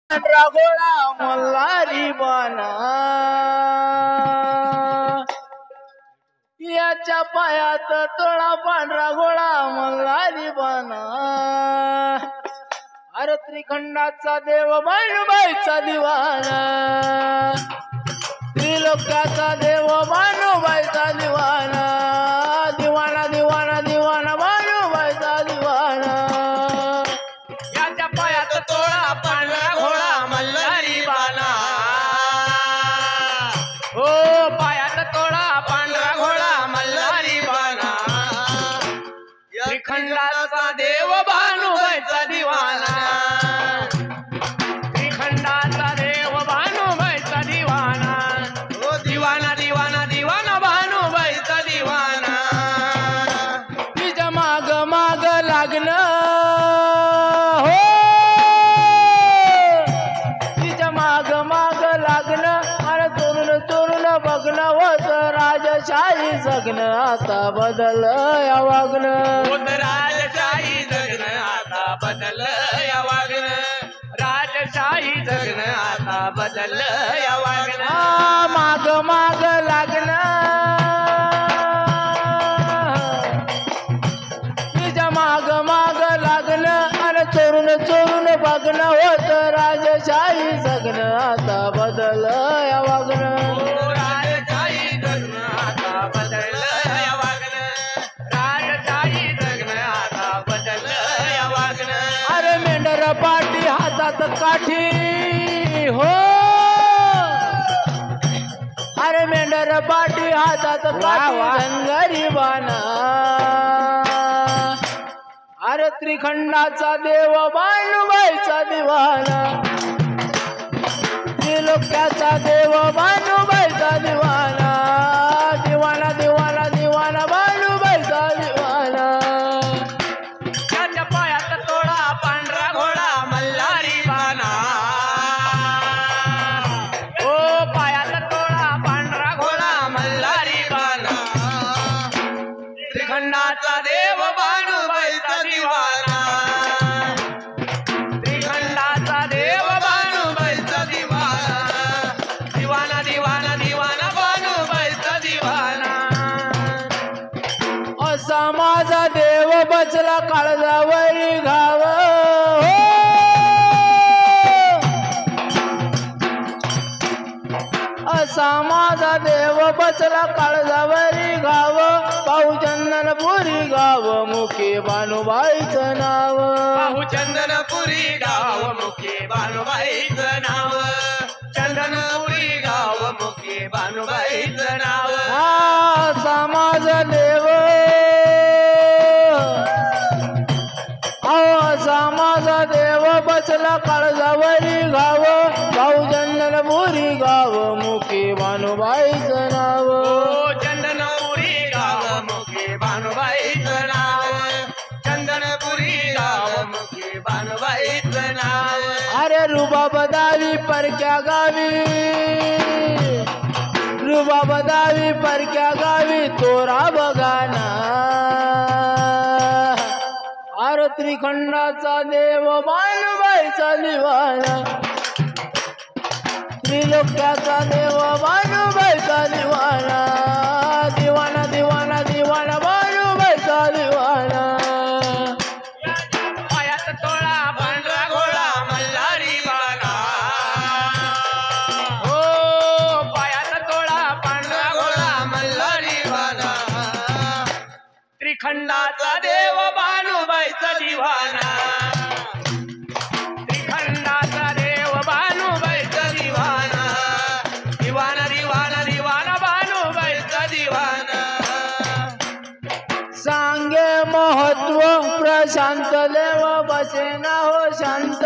गोळा मल्हारी बाणा याच्या पायात तोळा पांढरा गोळा मल्हारी बाणा अरे त्रिखंडाचा देव भानुबाईचा दिवाना त्रिलोक्याचा देव भानुबाईचा दिवाना दिवाना दिवाना दिवाना भानुबाईचा दिवाना याच्या पायात तोळा पांढरा घोडा मल्हारी बाणा हो पायात तोळा पांढरा घोडा मल्हारी बाणा त्रिखंडाचा देव भानुबाईचा दिवाना त्रिखंडाचा देव भानुबाईचा दिवाना हो दिवाना दिवाना दिवाना भानुबाईचा दिवाना तिच्या माग माग लागणं हो तिच्या माग माग लागणं अरे चोरून चोरून बघणं होत राजशाही जगणं आता बदल या वागणं होत राजशाही जगणं आता बदल या वागणं राजशाही जगणं आता बदल या वागणं माग माग लागणं तिच्या माग माग लागणं आणि चोरून चोरून बघणं होत राजशाही जगणं आता बदल या वागणं हो राजशाही जगणं आता बदल या वागणं राजशाही जगणं आता बदल या वागणं अरे मेंढर पाठी हातात काठी हो अरे मेंढर पाठी हातात काठी धनगरी बाणा अरे त्रिखंडाचा देव भानुबाईचा दिवाना त्रिलोक्याचा देव भानुबाईचा दिवाना दिवाना दिवाना दिवाना भानुबाईचा दिवाना त्याच्या पायात तोळा पांढरा घोडा मल्हारी बाणा ओ पायात तोळा पांढरा घोडा मल्हारी बाणा त्रिखंडाचा देव भानुबाईचा दिवाना त्रिखंडाचा देव भानुबाईचा दिवाना दिवाना दिवाना दिवाना भानुबाईचा दिवाना असा माझा देव बचला काळजावरी घाव असा माझा देव बचला काळजावरी गाव पाहू चंदनपुरी गाव मुखे भानुबाईचं नाव पाहू चंदनपुरी गाव मुखे भानुबाईचं नाव चंदनपुरी गाव मुखे भानुबाईचं नाव असा माझा देव असा माझा देव बचला काळजावरी गाव भाऊ चंदनपुरी गाव मुखे भानुबाईचं नाव ओ चंदनपुरी गाव मुखे भानुबाईचं नाव चंदनपुरी गाव मुखे भानुबाईचं नाव अरे रुबाब दावी परक्या गावी रुबाब दावी परक्या गावी तोरा बगाना अरे त्रिखंडाचा देव भानुबाईचा दिवाना त्रिलोक्याचा देव भानुबाईचा दिवाना दिवाना दिवाना दिवाना भानुबाईचा दिवाना पायात तोळा पांढरा घोडा मल्हारी बाणा हो पायात तोळा पांढरा घोडा मल्हारी बाणा त्रिखंडाचा देव भानुबाईचा दिवाना त्रिखंडाचा देव भानुबाईचा दिवाना दिवाना दिवाना दिवाना भानुबाईचा दिवाना सांगे महत्व प्रशांत देव बसेना हो शांत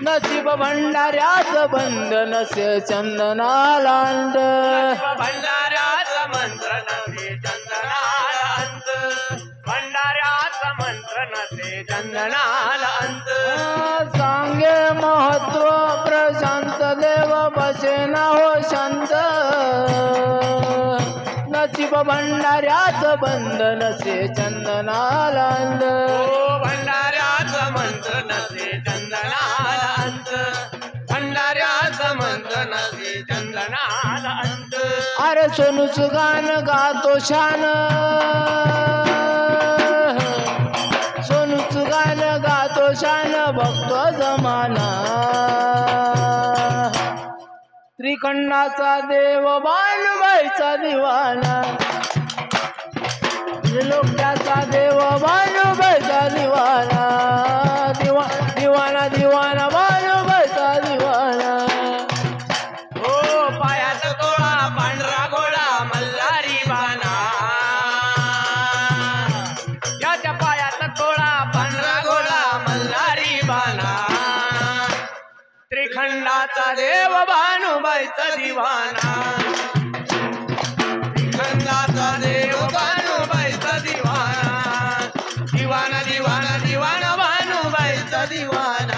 नसीब भंडाऱ्याच बंद नसे चंदनालांड भंडाऱ्याचा मंत्र नसे चंदनाला अंत भंडाऱ्याचा मंत्र नसे चंदनाला अंत सांगे महत्व प्रशांत देव बसेना हो शांत नसीब भंडाऱ्याच बंद नसे चंदनालांड ओ भंडाऱ्या अरे सोनूच गाण गातो शान सोनूच गाण गातो शान बघतो जमाना त्रिखंडाचा देव भानुबाईचा दिवाना लोक्याचा देव भानुबाईचा दिवाना दिवाना दिवाना भानुबाईचा दिवाना हो पायात तोळा पांढरा गोळा मल्हारी बाणा याच्या पायात तोळा पांढरा गोळा मल्हारी बाणा त्रिखंडाचा देव भानुबाईचा दिवाना त्रिखंडाचा देव भानुबाईचा दिवाना दिवाना दिवाना दिवाना भानुबाईचा दिवाना